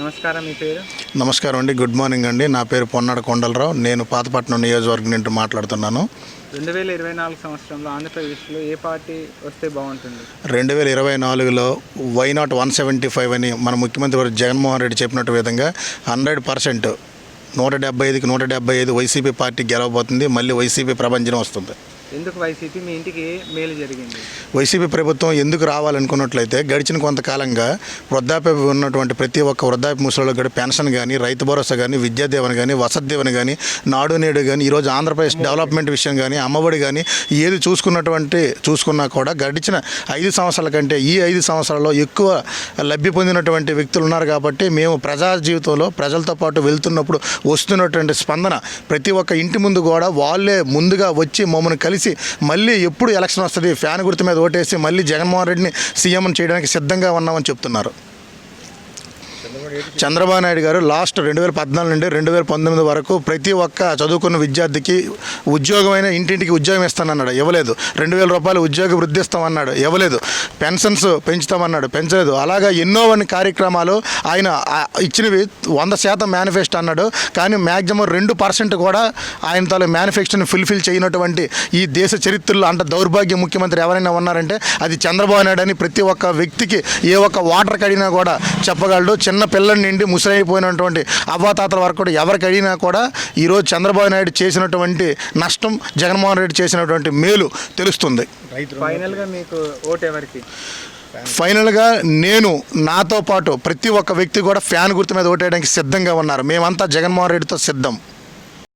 నమస్కారం, మీ పేరు? నమస్కారం అండి, గుడ్ మార్నింగ్ అండి. నా పేరు పొన్నాడ కొండలరావు. నేను పాతపట్నం నియోజకవర్గం నుండి మాట్లాడుతున్నాను. 2024 సంవత్సరంలో ఆంధ్రప్రదేశ్లో ఏ పార్టీ వస్తే బాగుంటుంది? 2024లో వైనాట్ 175 అని మన ముఖ్యమంత్రి వారు జగన్మోహన్ రెడ్డి చెప్పినట్టు విధంగా 100% 175కి 175 వైసీపీ పార్టీ గెలవబోతుంది. మళ్ళీ వైసీపీ ప్రభంజనం వస్తుంది. ఎందుకు వైసీపీ? మీ ఇంటికి ఏ మేలు జరిగింది? వైసీపీ ప్రభుత్వం ఎందుకు రావాలనుకున్నట్లయితే గడిచిన కొంతకాలంగా వృద్ధాప్య ఉన్నటువంటి ప్రతి ఒక్క వృద్ధాప్య ముసలిలో కూడా పెన్షన్ కానీ, రైతు భరోసా కానీ, విద్యాదీవెన కానీ, వసతి దీవెన కానీ, నాడు నేడు కానీ, ఈరోజు ఆంధ్రప్రదేశ్ డెవలప్మెంట్ విషయం కానీ, అమ్మఒడి కానీ ఏది చూసుకున్నా కూడా గడిచిన 5 సంవత్సరాల కంటే ఈ 5 సంవత్సరాల్లో ఎక్కువ లబ్ధి పొందినటువంటి వ్యక్తులు ఉన్నారు. కాబట్టి మేము ప్రజా జీవితంలో ప్రజలతో పాటు వెళ్తున్నప్పుడు వస్తున్నటువంటి స్పందన ప్రతి ఒక్క ఇంటి ముందు కూడా వాళ్ళే ముందుగా వచ్చి మమ్మల్ని కలిసి మళ్ళీ ఎప్పుడు ఎలక్షన్ వస్తుంది, ఫ్యాన్ గుర్తు మీద ఓటేసి మళ్ళీ జగన్మోహన్ రెడ్డిని సీఎం చేయడానికి సిద్ధంగా ఉన్నామని చెప్తున్నారు. చంద్రబాబు నాయుడు గారు లాస్ట్ 2014 నుండి 2019 వరకు ప్రతి ఒక్క చదువుకున్న విద్యార్థికి ఉద్యోగమైన ఇంటింటికి ఉద్యోగం ఇస్తానన్నాడు, ఇవ్వలేదు. 2000 రూపాయలు ఉద్యోగ వృద్ధి ఇస్తామన్నాడు, ఇవ్వలేదు. పెన్షన్స్ పెంచుతామన్నాడు, పెంచలేదు. అలాగా ఎన్నో కార్యక్రమాలు ఆయన ఇచ్చినవి 100% మేనిఫెస్టో అన్నాడు. కానీ మ్యాక్సిమం 2% కూడా ఆయన తాలూ మేనిఫెస్టోని ఫుల్ఫిల్ చేయనటువంటి ఈ దేశ చరిత్రలో అంత దౌర్భాగ్య ముఖ్యమంత్రి ఎవరైనా ఉన్నారంటే అది చంద్రబాబు నాయుడు అని ప్రతి ఒక్క వ్యక్తికి ఏ ఒక్క వాటర్ కడిగినా కూడా చెప్పగలడు. చిన్న పిల్లల నుండి ముసలైపోయినటువంటి అవ్వాతాతల వరకు కూడా ఎవరికి అడిగినా కూడా ఈరోజు చంద్రబాబు నాయుడు చేసినటువంటి నష్టం, జగన్మోహన్ రెడ్డి చేసినటువంటి మేలు తెలుస్తుంది. ఫైనల్గా మీకు ఓటు ఎవరికి? ఫైనల్గా నేను నాతో పాటు ప్రతి ఒక్క వ్యక్తి కూడా ఫ్యాన్ గుర్తు మీద ఓటేయడానికి సిద్ధంగా ఉన్నారు. మేమంతా జగన్మోహన్ రెడ్డితో సిద్ధం.